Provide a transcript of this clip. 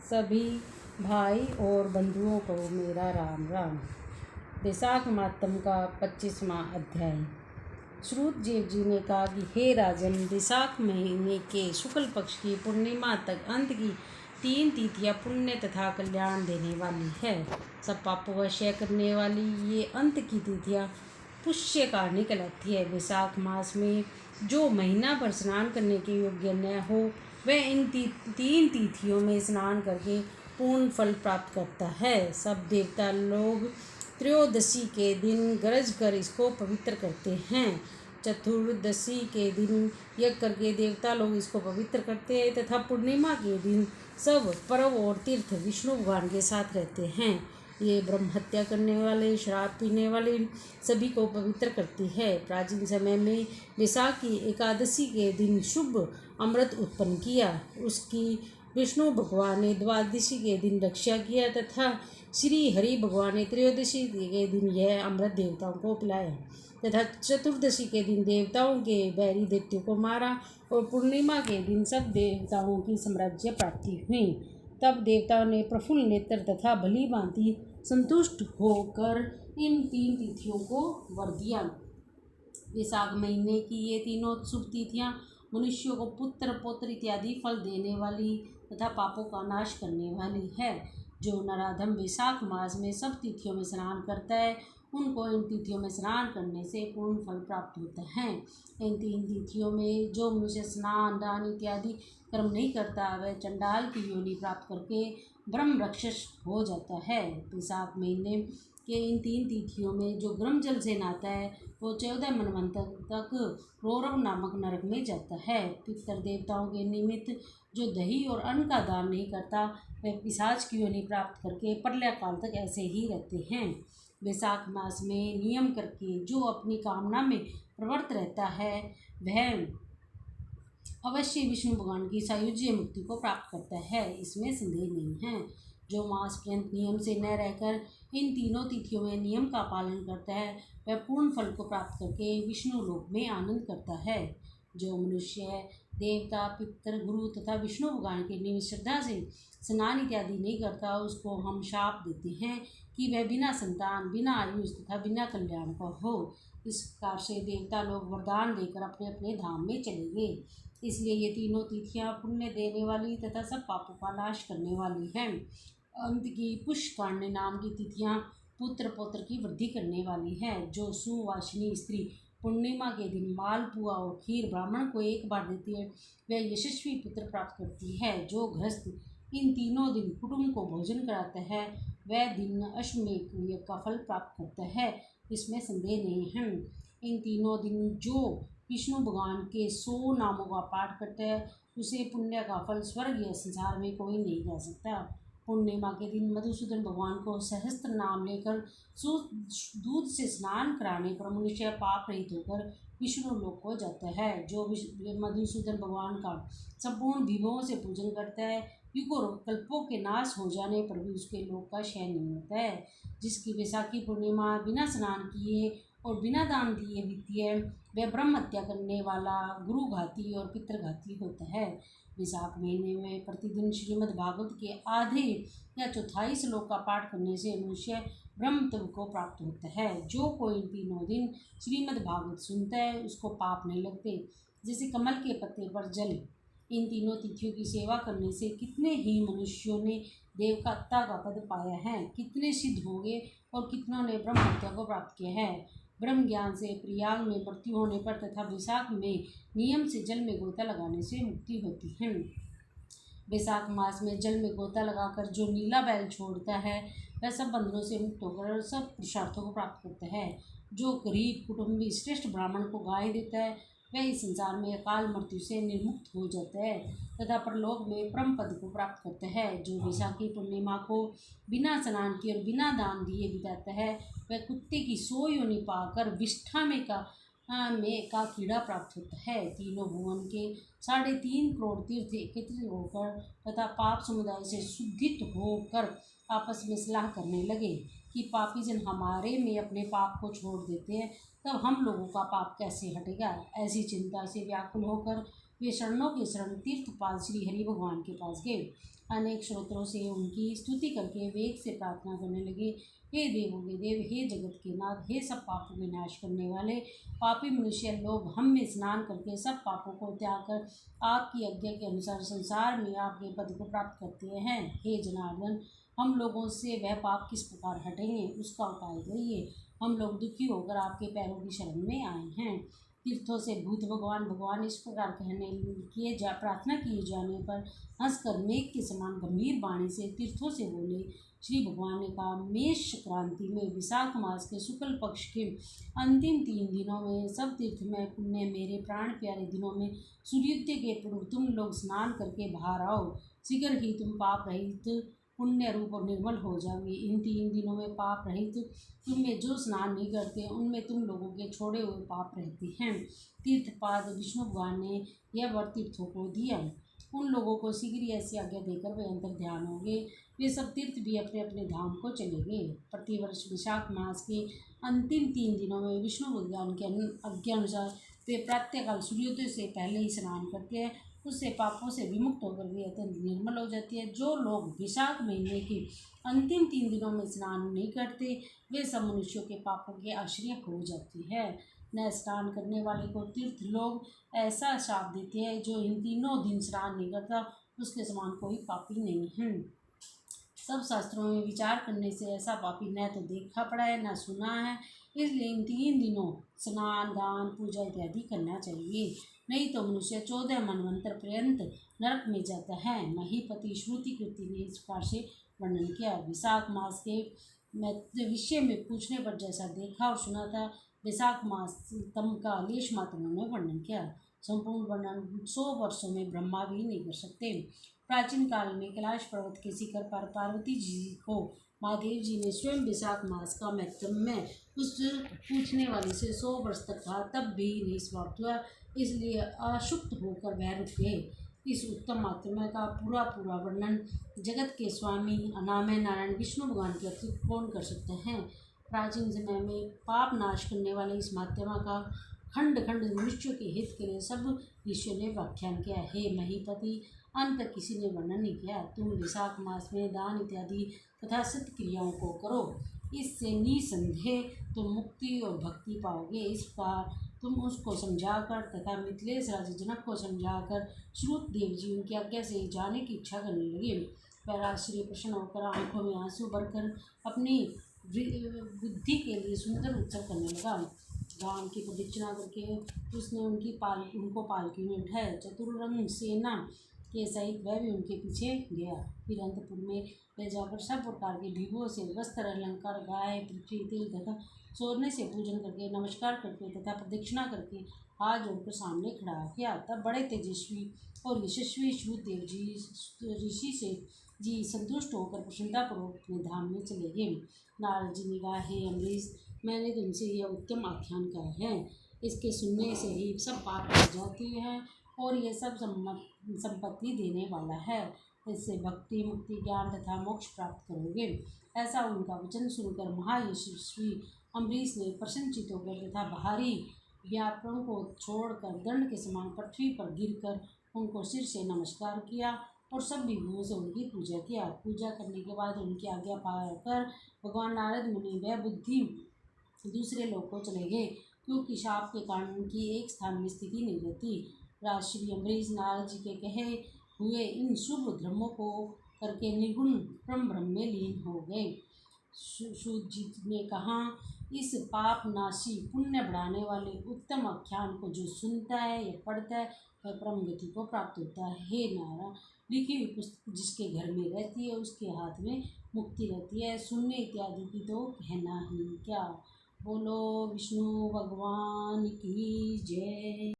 सभी भाई और बंधुओं को मेरा राम राम। वैशाख मातम का 25वां अध्याय। श्रुतदेव जी ने कहा कि हे राजन, वैशाख महीने के शुक्ल पक्ष की पूर्णिमा तक अंत की 3 तिथियां पुण्य तथा कल्याण देने वाली है। सब पापों का क्षय करने वाली ये अंत की तिथियां पुष्य कारणी कहलाती है। वैशाख मास में जो महीना भर स्नान करने के योग्य न हो वह इन 3 तिथियों में स्नान करके पूर्ण फल प्राप्त करता है। सब देवता लोग त्रयोदशी के दिन गरज कर इसको पवित्र करते हैं। चतुर्दशी के दिन यज्ञ करके देवता लोग इसको पवित्र करते हैं तथा पूर्णिमा के दिन सब पर्व और तीर्थ विष्णु भगवान के साथ रहते हैं। ये ब्रह्म हत्या करने वाले, शराब पीने वाले सभी को पवित्र करती है। प्राचीन समय में वैशाख की एकादशी के दिन शुभ अमृत उत्पन्न किया। उसकी विष्णु भगवान ने द्वादशी के दिन रक्षा किया तथा श्री हरि भगवान ने त्रयोदशी के दिन यह अमृत देवताओं को पिलाया तथा चतुर्दशी के दिन देवताओं के बैरी दैत्यों को मारा और पूर्णिमा के दिन सब देवताओं की साम्राज्य प्राप्ति हुई। तब देवताओं ने प्रफुल्ल नेत्र तथा भली भांति संतुष्ट होकर इन 3 तिथियों को वर दिया। वैशाख महीने की ये तीनों शुभ तिथियां मनुष्यों को पुत्र पौत्र इत्यादि फल देने वाली तथा पापों का नाश करने वाली है। जो नराधम वैशाख मास में सब तिथियों में स्नान करता है उनको इन तिथियों में स्नान करने से पूर्ण फल प्राप्त होता है। इन 3 तिथियों में जो मनुष्य स्नान दान इत्यादि कर्म नहीं करता वह चंडाल की योनि प्राप्त करके ब्रह्म राक्षस हो जाता है। वैशाख महीने के इन 3 तिथियों में जो गर्म जल से नहाता है वो 14 मनवंतर तक रौरव नामक नरक में जाता है। पितर देवताओं के निमित्त जो दही और अन्न का दान नहीं करता वह पिशाच की योनि प्राप्त करके प्रलय काल तक ऐसे ही रहते हैं। वैशाख मास में नियम करके जो अपनी कामना में प्रवृत्त रहता है वह अवश्य विष्णु भगवान की सायुज्य मुक्ति को प्राप्त करता है, इसमें संदेह नहीं है। जो मास पर्यंत नियम से न रहकर इन तीनों तिथियों में नियम का पालन करता है वह पूर्ण फल को प्राप्त करके विष्णु लोक में आनंद करता है। जो मनुष्य देवता पितर गुरु तथा विष्णु भगवान के निमित्त श्रद्धा से स्नान इत्यादि नहीं करता उसको हम शाप देते हैं कि वह बिना संतान, बिना आयुष तथा बिना कल्याण का हो। इस प्रकार से देवता लोग वरदान देकर अपने अपने धाम में चले गए। इसलिए ये तीनों तिथियां पुण्य देने वाली तथा सब पापों का नाश करने वाली हैं। अंत की पुष्यकार्णी नाम की तिथियां पुत्र पौत्र की वृद्धि करने वाली है। जो सुवासिनी स्त्री पूर्णिमा के दिन मालपुआ और खीर ब्राह्मण को एक बार देती है वह यशस्वी पुत्र प्राप्त करती है। जो गृहस्थ इन तीनों दिन कुटुंब को भोजन कराता है वह दिन अश्वमेध यज्ञ का फल प्राप्त करता है, इसमें संदेह नहीं है। इन तीनों दिन जो विष्णु भगवान के 100 नामों का पाठ करता है उसे पुण्य का फल स्वर्ग या संसार में कोई नहीं जा सकता। पूर्णिमा के दिन मधुसूदन भगवान को सहस्त्र नाम लेकर दूध से स्नान कराने पर मनुष्य पाप रहित होकर विष्णु लोक को जाता है। जो मधुसूदन भगवान का संपूर्ण विभवों से पूजन करता है युगों कल्पों के नाश हो जाने पर भी उसके लोक का क्षय नहीं होता है। जिसकी वैशाखी पूर्णिमा बिना स्नान किए और बिना दान दिए बीती है वह ब्रह्म हत्या करने वाला, गुरुघाती और पितृघाती होता है। वैशाख महीने में प्रतिदिन श्रीमद् भागवत के आधे या चौथाई श्लोक का पाठ करने से मनुष्य ब्रह्मत्व को प्राप्त होता है। जो कोई इन तीनों दिन श्रीमद् भागवत सुनता है उसको पाप नहीं लगते। जैसे कमल के पत्ते पर जल। इन तीनों तिथियों की सेवा करने से कितने ही मनुष्यों ने देवता का पद पाया है, कितने सिद्ध हो गए और कितनों ने ब्रह्म हत्या को प्राप्त किया है। ब्रह्म ज्ञान से प्रयाग में मृत्यु होने पर तथा वैशाख में नियम से जल में गोता लगाने से मुक्ति होती है। वैशाख मास में जल में गोता लगाकर जो नीला बैल छोड़ता है वह सब बंधनों से मुक्त होकर सब पुरुषार्थों को प्राप्त करता है। जो गरीब कुटुंबी श्रेष्ठ ब्राह्मण को गाय देता है वह इस संसार में अकाल मृत्यु से निर्मुक्त हो जाता है तथा परलोक में परम पद को प्राप्त करता है। जो वैशाखी पूर्णिमा को बिना स्नान किए और बिना दान दिए बिताता है वह कुत्ते की 100 योनि पाकर विष्ठा में का कीड़ा प्राप्त होता है। तीनों भुवन के 3.5 करोड़ तीर्थ एकत्रित होकर तथा पाप समुदाय से शुद्धित होकर आपस में सलाह करने लगे कि पापी जन हमारे में अपने पाप को छोड़ देते हैं तब हम लोगों का पाप कैसे हटेगा। ऐसी चिंता से व्याकुल होकर वे शरणों के शरण तीर्थपाल श्री हरि भगवान के पास गए। अनेक श्रोत्रों से उनकी स्तुति करके वेग से प्रार्थना करने लगे, हे देवों के देव, हे जगत के नाथ, हे सब पापों के नाश करने वाले, पापी मनुष्य लोग हम में स्नान करके सब पापों को त्याग कर आपकी आज्ञा के अनुसार संसार में आपके पद को प्राप्त करते हैं। हे जनार्दन, हम लोगों से वह पाप किस प्रकार हटेंगे, उसका उपाय करिए। हम लोग दुखी होकर आपके पैरों की शरण में आए हैं। तीर्थों से भूत भगवान इस प्रकार प्रार्थना किए जाने पर हंसकर मेघ के समान गंभीर वाणी से तीर्थों से बोले। श्री भगवान ने कहा, मेष क्रांति में विशाख मास के शुक्ल पक्ष के अंतिम 3 दिनों में सब तीर्थ में पुण्य मेरे प्राण प्यारे दिनों में सूर्योदय के पूर्व तुम लोग स्नान करके बाहर आओ। शीघ्र ही तुम पाप रहित पुण्य रूप और निर्मल हो जाओगे। इन 3 दिनों में पाप रहित तुम में जो स्नान नहीं करते उनमें तुम लोगों के छोड़े हुए पाप रहते हैं। तीर्थपाद विष्णु भगवान ने यह वर तीर्थों को दिया। उन लोगों को शीघ्र ही ऐसी आज्ञा देकर वे अंतर ध्यान हो गए। वे सब तीर्थ भी अपने अपने धाम को चले गए। प्रतिवर्ष विशाख मास के अंतिम 3 दिनों में विष्णु भगवान के आज्ञा अनुसार वे प्रातःकाल सूर्योदय से पहले ही स्नान करते हैं। उससे पापों से विमुक्त होकर वे अत्यंत निर्मल हो जाती है। जो लोग विशाख महीने के अंतिम 3 दिनों में स्नान नहीं करते वे सब मनुष्यों के पापों के आश्रय हो जाती है। न स्नान करने वाले को तीर्थ लोग ऐसा शाप देते हैं, जो इन 3 दिन स्नान नहीं करता उसके समान कोई पापी नहीं है। सब शास्त्रों में विचार करने से ऐसा पापी न तो देखा पड़ा है न सुना है। इसलिए इन 3 दिनों स्नान दान पूजा इत्यादि करना चाहिए, नहीं तो मनुष्य 14 मनवंतर पर्यंत नरक में जाता है। महीपति श्रुति कृति ने इस प्रकार से वर्णन किया। विशाख मास के विषय में पूछने पर जैसा देखा और सुना था, विशाख मास तम का लेश मात्र उन्होंने वर्णन किया। संपूर्ण वर्णन 100 वर्षों में ब्रह्मा भी नहीं कर सकते। प्राचीन काल में कैलाश पर्वत के शिखर पर पार्वती जी को महादेव जी ने स्वयं विशाख मास का महत्व उस पूछने वाले से 100 वर्ष तक कहा, तब भी नहीं समाप्त हुआ। इसलिए अशुक्त होकर वह रुक गए। इस उत्तम आत्मा का पूरा वर्णन जगत के स्वामी अनामय नारायण विष्णु भगवान के अतिरिक्त कौन कर सकते हैं। प्राचीन समय में पाप नाश करने वाले इस महात्मा का खंड खंड मनुष्यों के हित के लिए सब ऋषियों ने व्याख्यान किया। हे महीपति, अंत तक किसी ने वर्णन नहीं किया। तुम विशाख मास में दान इत्यादि तथा सत्य क्रियाओं को करो, इससे निसंदेह तुम मुक्ति और भक्ति पाओगे। इस प्रकार तुम उसको समझाकर तथा मिथिलेश राजा जनक को समझाकर श्रुत देव जी उनकी आज्ञा से जाने की इच्छा करने लगे। वह आश्चर्य प्रसन्न होकर आंखों में आंसू भरकर अपनी बुद्धि के लिए सुंदर उत्सव करने लगा। राम की प्रदक्षिणा करके उसने उनको पालकी में बिठाया। चतुरंग सेना के सहित वह भी उनके पीछे गया। फिर अंतपुर में ले जाकर सब प्रकार के विभूषण से वस्त्र अलंकार गाय पृथ्वी तिल तथा सोने से पूजन करके नमस्कार करके तथा प्रदक्षिणा करके हाथ जोड़कर सामने खड़ा किया। तब बड़े तेजस्वी और यशस्वी श्रुतदेव जी ऋषि से जी संतुष्ट होकर प्रसन्नतापूर्वक अपने धाम में चले गए। नारद जी ने कहा, हे अम्बरीश, मैंने तुमसे यह उत्तम आख्यान कहा है। इसके सुनने से ही सब पाप हो जाती है और यह सब संपत्ति देने वाला है। इससे भक्ति मुक्ति ज्ञान तथा मोक्ष प्राप्त करोगे। ऐसा उनका वचन सुनकर महायशस्वी अम्बरीश ने प्रसन्नचित होकर तथा बाहरी व्यापारों को छोड़कर दंड के समान पृथ्वी पर गिरकर उनको सिर से नमस्कार किया और सब विभुओं से उनकी पूजा किया। पूजा करने के बाद उनकी आज्ञा पाकर भगवान नारद मुनि वह बुद्धि दूसरे लोग को चले गए, क्योंकि शाप के कारण उनकी एक स्थान में स्थिति नहीं रहती। राजश्री अम्बरीश नारद जी के कहे हुए इन शुभ धर्मों को करके निर्गुण ब्रह्म में लीन हो गए। सूत जी ने कहा, इस पाप नाशी पुण्य बढ़ाने वाले उत्तम आख्यान को जो सुनता है या पढ़ता है वह परम गति को प्राप्त होता है। हे नारायण, लिखी हुई पुस्तक जिसके घर में रहती है उसके हाथ में मुक्ति रहती है। सुनने इत्यादि की तो कहना ही क्या। बोलो विष्णु भगवान की जय।